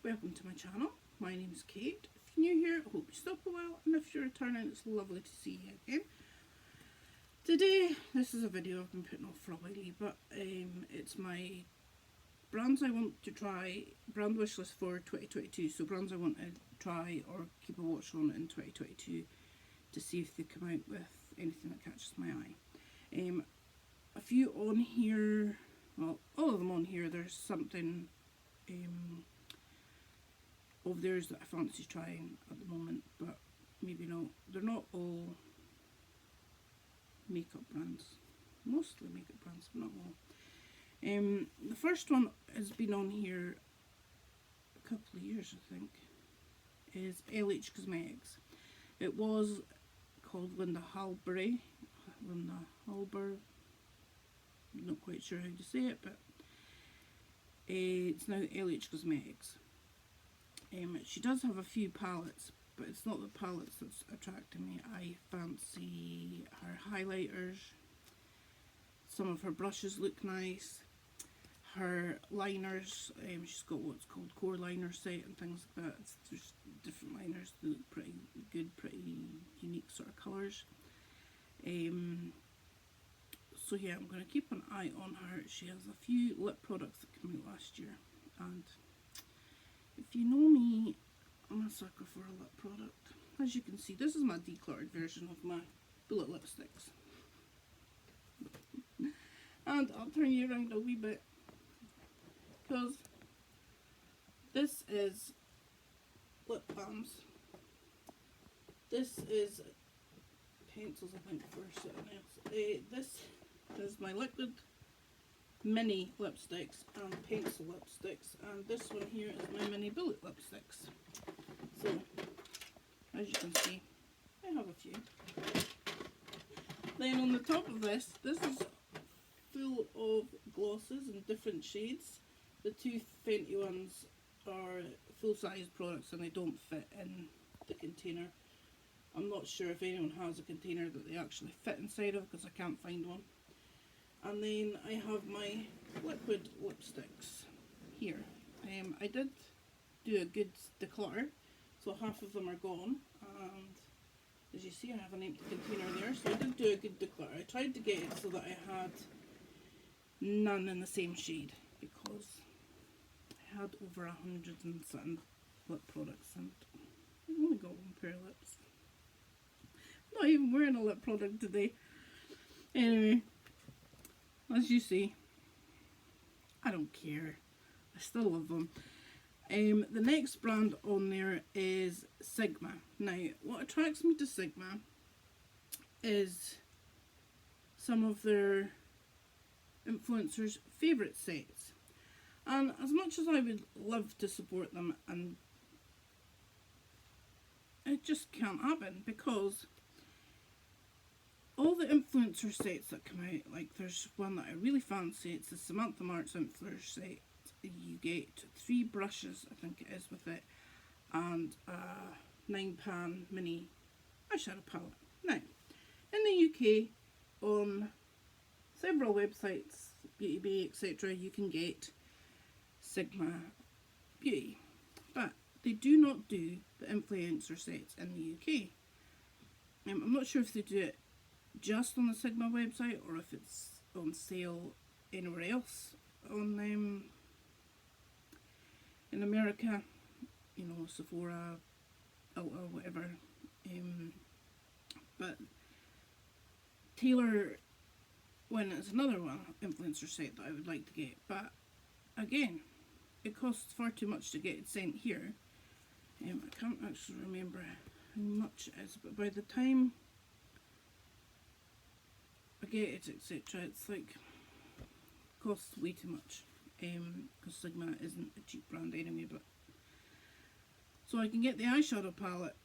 Welcome to my channel. My name is Kate. If you're new here, I hope you stop a while, and if you're returning, it's lovely to see you again. Today, this is a video I've been putting off for a while, but it's my brands I want to try, brand wish list for 2022, so brands I want to try or keep a watch on in 2022 to see if they come out with anything that catches my eye. A few on here, well, all of them on here, there's something of theirs that I fancy trying at the moment, but maybe not. They're not all makeup brands, mostly makeup brands, but not all. The first one has been on here a couple of years, I think, is Ellie Cosmetics. It was called Linda Halberry, I'm not quite sure how to say it, but it's now Ellie Cosmetics. She does have a few palettes, but it's not the palettes that's attracting me. I fancy her highlighters. Some of her brushes look nice. Her liners, she's got what's called core liner set and things like that. There's different liners that look pretty good, pretty unique sort of colours. So yeah, I'm going to keep an eye on her. She has a few lip products that came out last year, and if you know me, I'm a sucker for a lip product. As you can see, this is my decluttered version of my bullet lipsticks. And I'll turn you around a wee bit, because this is lip balms. This is pencils, I think, for something else. This is my liquid mini lipsticks and pencil lipsticks, and this one here is my mini bullet lipsticks. So, as you can see, I have a few. Then on the top of this is full of glosses in different shades. The two Fenty ones are full-size products and they don't fit in the container. I'm not sure if anyone has a container that they actually fit inside of, because I can't find one. And then I have my liquid lipsticks here. I did do a good declutter, so half of them are gone, and as you see I have an empty container there, so I did do a good declutter. I tried to get it so that I had none in the same shade, because I had over 100 and something lip products and I've only got one pair of lips. I'm not even wearing a lip product today. Anyway, as you see, I don't care. I still love them. The next brand on there is Sigma. Now, what attracts me to Sigma is some of their influencers' favourite sets. And as much as I would love to support them, and it just can't happen, because all the influencer sets that come out, like there's one that I really fancy, it's the Samantha Marks influencer set. You get 3 brushes, I think it is, with it, and a 9-pan mini eyeshadow palette. Now, in the UK, on several websites, Beauty Bay, etc., you can get Sigma Beauty, but they do not do the influencer sets in the UK. I'm not sure if they do it just on the Sigma website or if it's on sale anywhere else on in America, you know, Sephora, Ulta, whatever. But Taylor, when it's another one influencer set that I would like to get, but again, it costs far too much to get it sent here. I can't actually remember how much it is, but by the time I get it, etc., it's like costs way too much, because Sigma isn't a cheap brand anyway. But so I can get the eyeshadow palette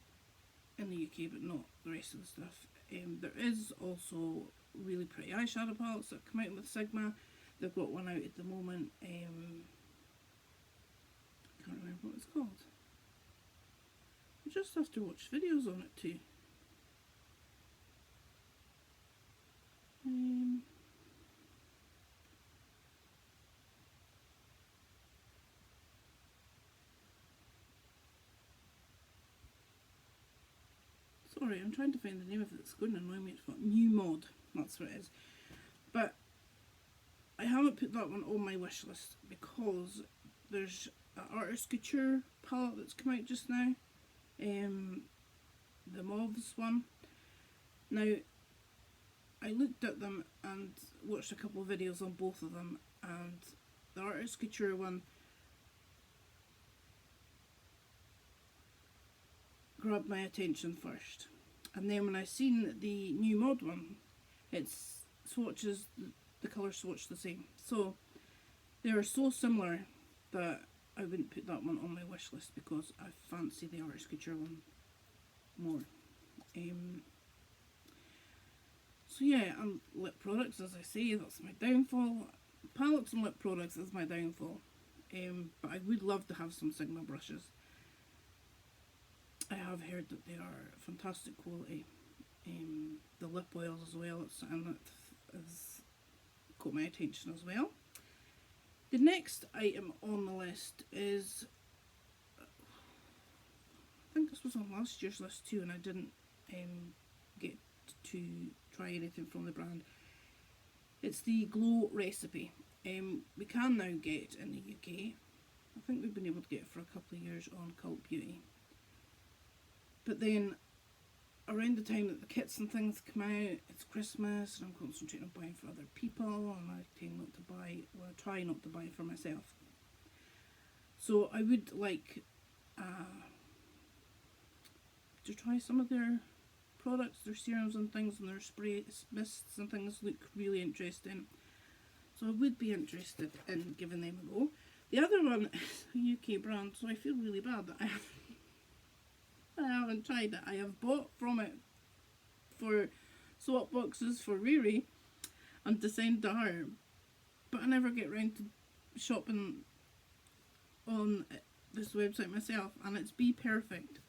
in the UK, but not the rest of the stuff. There is also really pretty eyeshadow palettes that come out with Sigma. They've got one out at the moment. I can't remember what it's called. I just have to watch videos on it too. Sorry, I'm trying to find the name of it. It's going to annoy me. It's got New Mod. That's what it is. But I haven't put that one on my wish list because there's an Artist Couture palette that's come out just now. The Mauves one. Now, I looked at them and watched a couple of videos on both of them, and the Artist Couture one grabbed my attention first. And then when I seen the New Mod one, it's swatches, the colour swatch the same. So they are so similar that I wouldn't put that one on my wish list because I fancy the Artist Couture one more. So yeah, and lip products, as I say, that's my downfall. Palettes and lip products is my downfall. But I would love to have some Sigma brushes. I have heard that they are fantastic quality. The lip oils as well, it's something that has caught my attention as well. The next item on the list is, I think this was on last year's list too, and I didn't get to try anything from the brand. It's the Glow recipe. We can now get it in the UK. I think we've been able to get it for a couple of years on Cult Beauty. But then around the time that the kits and things come out, it's Christmas and I'm concentrating on buying for other people, and I tend not to buy, well, I try not to buy for myself. So I would like to try some of their products, their serums and things, and their spray mists and things look really interesting. So I would be interested in giving them a go. The other one is a UK brand, so I feel really bad that I haven't tried it. I have bought from it for swap boxes for Riri and to send to her, but I never get round to shopping on this website myself, and it's Be Perfect.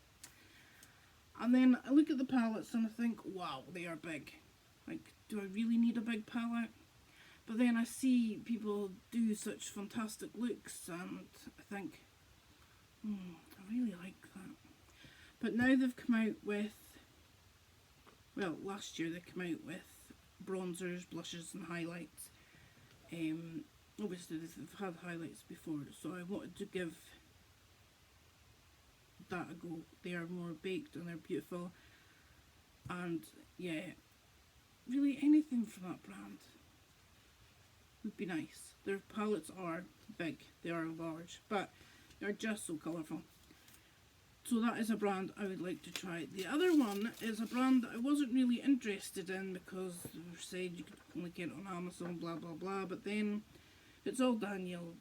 And then I look at the palettes and I think, wow, they are big. Like, do I really need a big palette? But then I see people do such fantastic looks and I think, I really like that. But now they've come out with, well, last year they came out with bronzers, blushes and highlights. Obviously they've had highlights before, so I wanted to give that a go. They are more baked and they're beautiful, and yeah, really anything from that brand would be nice. Their palettes are big, they are large, but they're just so colourful. So that is a brand I would like to try. The other one is a brand that I wasn't really interested in because they said you could only get it on Amazon, blah blah blah, but then it's all Danielle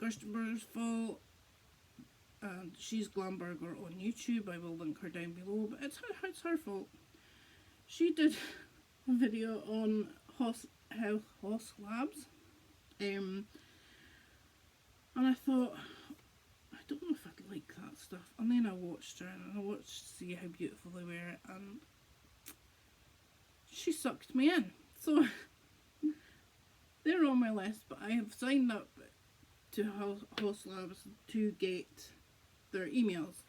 Gerstenberg's fault, and she's Glamburger on YouTube. I will link her down below, but it's her fault. She did a video on Hoss Labs, and I thought, I don't know if I'd like that stuff. And then I watched her and I watched to see how beautiful they were, and she sucked me in. So they're on my list, but I have signed up to Hoss Labs to get their emails.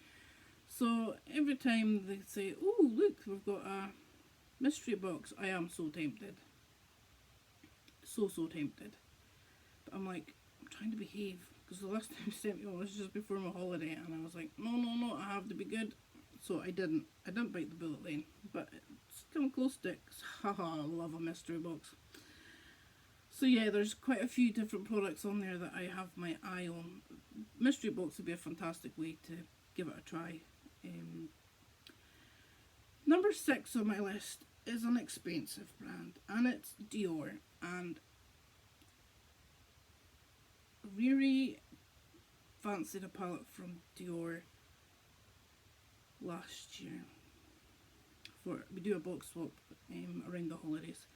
So every time they say, oh look, we've got a mystery box, I am so tempted. So tempted. But I'm like, I'm trying to behave, because the last time you sent me one was just before my holiday, and I was like, no, I have to be good. So I didn't bite the bullet then, but it's come close to it. Haha, I love a mystery box. So yeah, there's quite a few different products on there that I have my eye on. Mystery box would be a fantastic way to give it a try. Number 6 on my list is an expensive brand, and it's Dior. And Riri fancied a palette from Dior last year. We do a box swap around the holidays.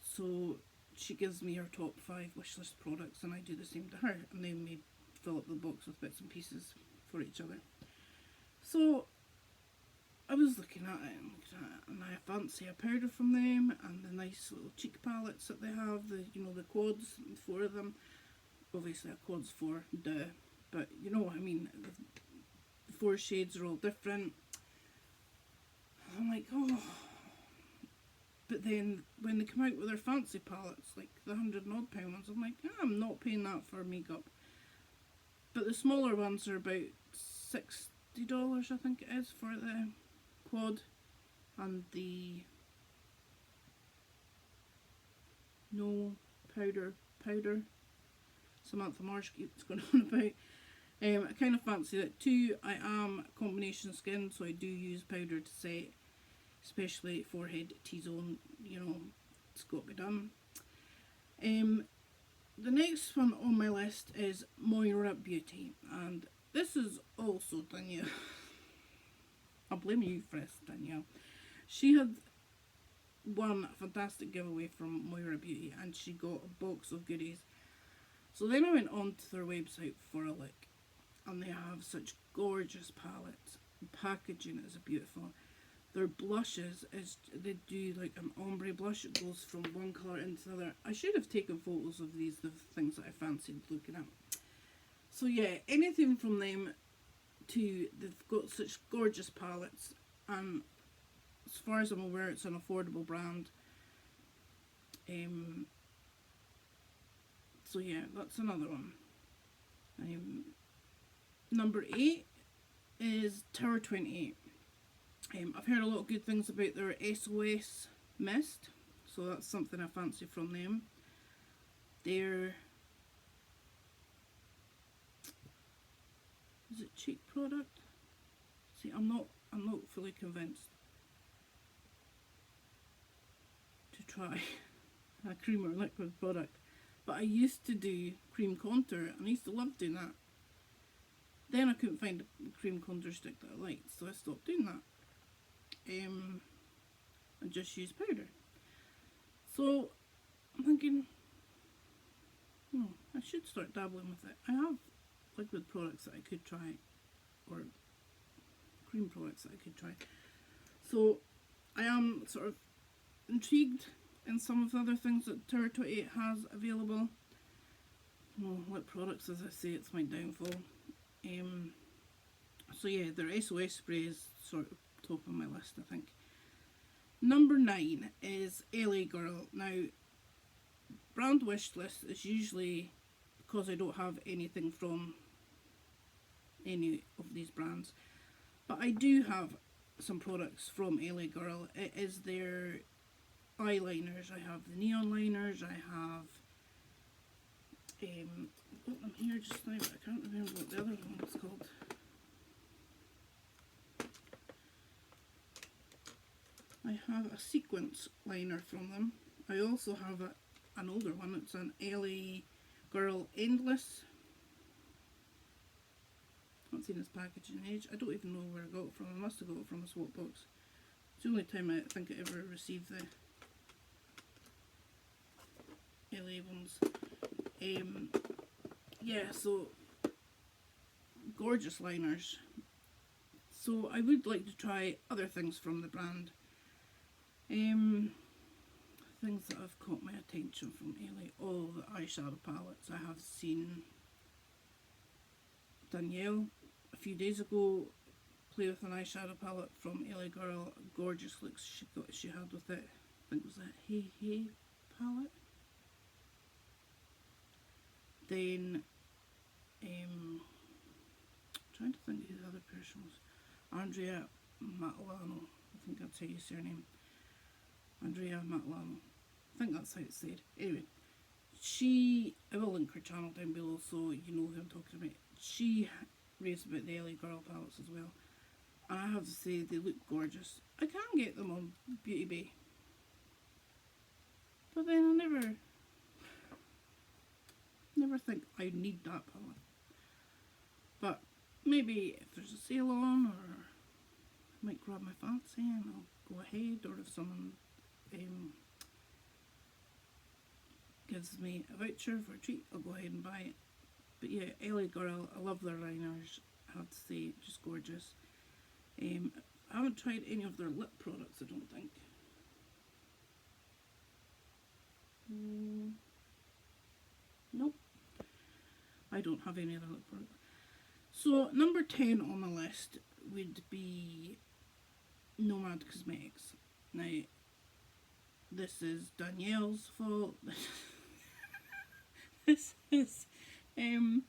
So she gives me her top 5 wishlist products, and I do the same to her, and then we fill up the box with bits and pieces for each other. So I was looking at it and I fancy a powder from them, and the nice little cheek palettes that they have, the quads, 4 of them. Obviously a quad's 4, duh, but you know what I mean, the 4 shades are all different. I'm like, oh. But then when they come out with their fancy palettes, like the £100 and odd ones, I'm like, I'm not paying that for makeup. But the smaller ones are about $60, I think it is, for the quad and the no powder Samantha Marsh keeps going on about. I kind of fancy that too. I am combination skin, so I do use powder to set, especially forehead, T-zone, you know, it's got to be done. The next one on my list is Moira Beauty, and this is also Danielle. I'll blame you for this, Danielle. She had won a fantastic giveaway from Moira Beauty, and she got a box of goodies. So then I went on to their website for a look, and they have such gorgeous palettes. The packaging is beautiful. Their blushes, they do like an ombre blush. It goes from one colour into the other. I should have taken photos of these, the things that I fancied looking at. So yeah, anything from them to, they've got such gorgeous palettes, and as far as I'm aware, it's an affordable brand. So yeah, that's another one. Number 8 is Tower 28. I've heard a lot of good things about their SOS mist, so that's something I fancy from them. Their, is it cheek product? See, I'm not fully convinced to try a cream or liquid product, but I used to do cream contour, and I used to love doing that. Then I couldn't find a cream contour stick that I liked, so I stopped doing that. And just use powder. So I'm thinking, I should start dabbling with it. I have liquid products that I could try, or cream products that I could try. So I am sort of intrigued in some of the other things that Tower 28 has available. Lip products, as I say, it's my downfall. So yeah, their SOS spray is sort of top of my list, I think. Number 9 is Ellie Girl. Now, brand Wishlist is usually because I don't have anything from any of these brands, but I do have some products from Ellie Girl. It is their eyeliners. I have the neon liners. I have I've got them here just now, but I can't remember what the other one was called. I have a sequence liner from them. I also have an older one. It's an Ellie Girl Endless. I haven't seen this package in age. I don't even know where I got it from. I must have got it from a swap box. It's the only time I think I ever received the Ellie ones. Yeah, so gorgeous liners. So I would like to try other things from the brand. Things that have caught my attention from Ellie. All the eyeshadow palettes. I have seen Danielle a few days ago play with an eyeshadow palette from Ellie Girl. Gorgeous looks she had with it. I think it was a Hey Hey palette. Then trying to think who the other person was. Andrea Matlano, I think that's how you say her name. Andrea Matlano, I think that's how it's said. Anyway, I will link her channel down below so you know who I'm talking about. She raves about the Ellie Girl palettes as well, and I have to say they look gorgeous. I can get them on Beauty Bay, but then I never think I need that palette. But maybe if there's a sale on, or I might grab my fancy and I'll go ahead, or if someone gives me a voucher for a treat, I'll go ahead and buy it. But yeah, Ellie Girl, I love their liners, I have to say, just gorgeous. I haven't tried any of their lip products, I don't think. Nope, I don't have any other lip products. So number 10 on the list would be Nomad Cosmetics. Now, this is Danielle's fault. This is and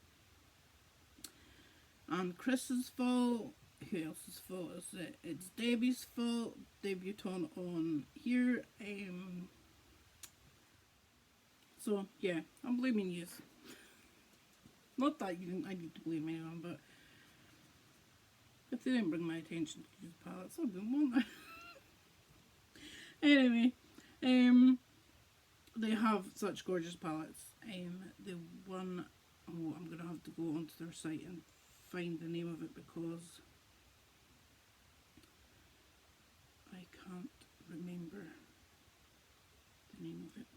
Chris's fault. Who else's fault is it? It's Debbie's fault. Debutante on here. So yeah, I'm blaming you. Not that you didn't. I need to blame anyone, but if they didn't bring my attention to these palettes, I wouldn't want that. Anyway, they have such gorgeous palettes. The one, oh, I'm gonna have to go onto their site and find the name of it because I can't remember the name of it.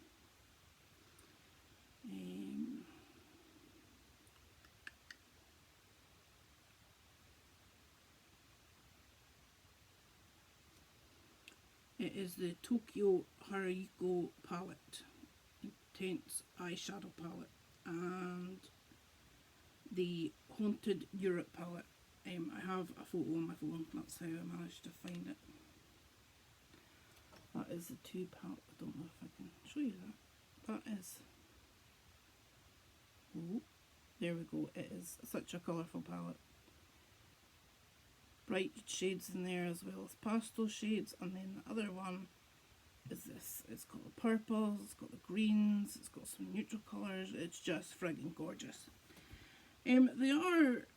It is the Tokyo Haruko palette, Intense Eyeshadow palette, and the Haunted Europe palette. I have a photo on my phone, that's how I managed to find it. That is the two palette. I don't know if I can show you that. That is, oh, there we go. It is such a colourful palette. Bright shades in there as well as pastel shades, and then the other one is this. It's got the purples, it's got the greens, it's got some neutral colours. It's just friggin' gorgeous. They are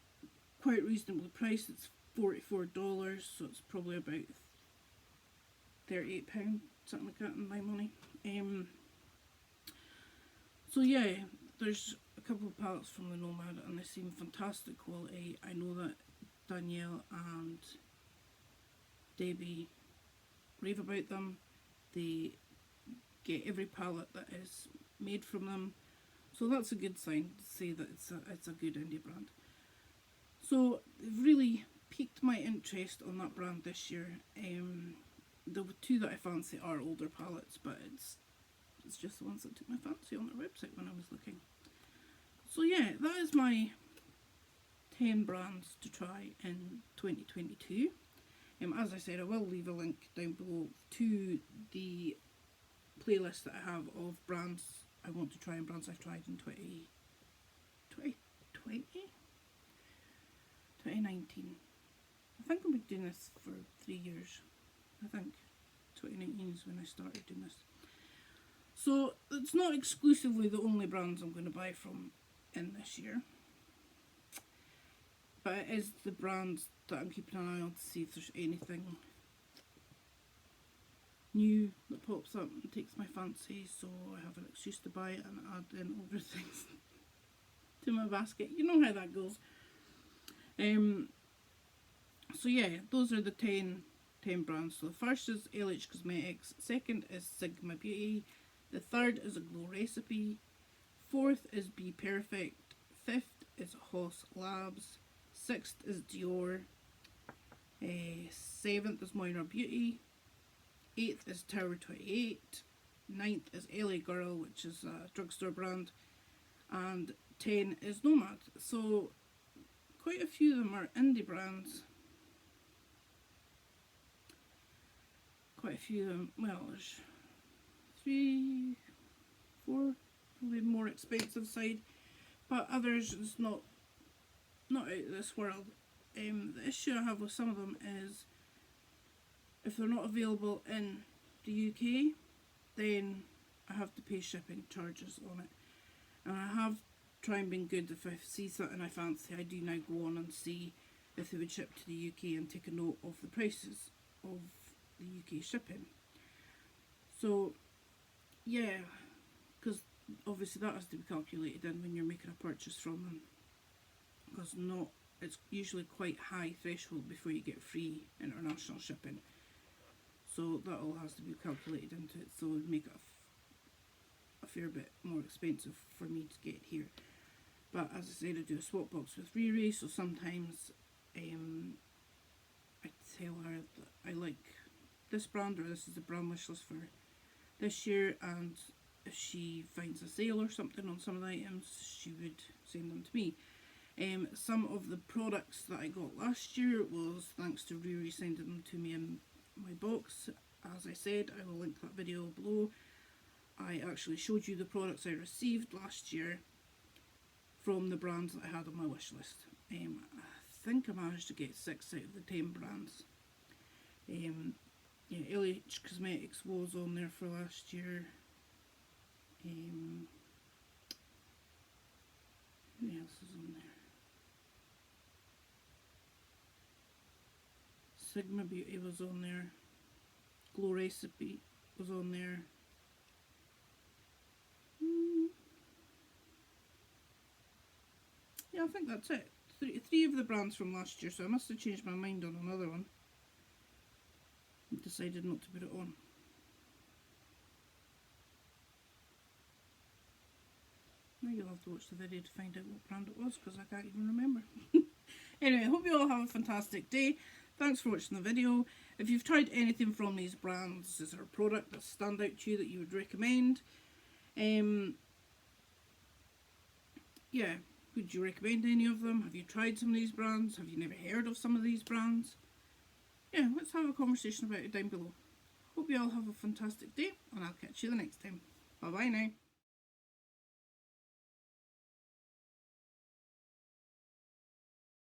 quite reasonably priced. It's $44, so it's probably about £38, something like that in my money. So yeah, there's a couple of palettes from the Nomad and they seem fantastic quality. I know that Danielle and Debbie rave about them. They get every palette that is made from them, so that's a good sign to say that it's a good indie brand. So they've really piqued my interest on that brand this year. The two that I fancy are older palettes, but it's just the ones that took my fancy on their website when I was looking. So yeah, that is my 10 brands to try in 2022. As I said, I will leave a link down below to the playlist that I have of brands I want to try and brands I've tried in 2019. I think I've been doing this for 3 years. I think 2019 is when I started doing this. So it's not exclusively the only brands I'm going to buy from in this year, but it is the brands that I'm keeping an eye on to see if there's anything new that pops up and takes my fancy, so I have an excuse to buy it and add in other things to my basket. You know how that goes. So yeah, those are the 10 brands. So the first is LH Cosmetics, second is Sigma Beauty, the third is a Glow Recipe, fourth is Be Perfect, fifth is Hoss Labs, sixth is Dior, seventh is Moira Beauty, eighth is Tower 28, ninth is Ellie Girl, which is a drugstore brand, and 10 is Nomad. So quite a few of them are indie brands. Quite a few of them, well, there's 3, 4, probably more expensive side, but others is not out of this world. The issue I have with some of them is if they're not available in the UK, then I have to pay shipping charges on it. And I have tried and been good. If I see something I fancy, I do now go on and see if they would ship to the UK and take a note of the prices of the UK shipping. So yeah, because obviously that has to be calculated in when you're making a purchase from them, because it's usually quite high threshold before you get free international shipping, so that all has to be calculated into it, so it would make it a fair bit more expensive for me to get here. But as I said, I do a swap box with Riri, so sometimes I tell her that I like this brand, or this is the brand wish list for this year, and if she finds a sale or something on some of the items, she would send them to me. Some of the products that I got last year was thanks to Riri sending them to me in my box. As I said, I will link that video below. I actually showed you the products I received last year from the brands that I had on my wish list. I think I managed to get 6 out of the 10 brands. Yeah, Ellie Cosmetics was on there for last year. Who else is on there? Sigma Beauty was on there. Glow Recipe was on there. Yeah, I think that's it. Three of the brands from last year, so I must have changed my mind on another one. Decided not to put it on. Now you'll have to watch the video to find out what brand it was, because I can't even remember. Anyway, I hope you all have a fantastic day. Thanks for watching the video. If you've tried anything from these brands, is there a product that stands out to you that you would recommend? Yeah, would you recommend any of them? Have you tried some of these brands? Have you never heard of some of these brands? Yeah, let's have a conversation about it down below. Hope you all have a fantastic day, and I'll catch you the next time. Bye bye now.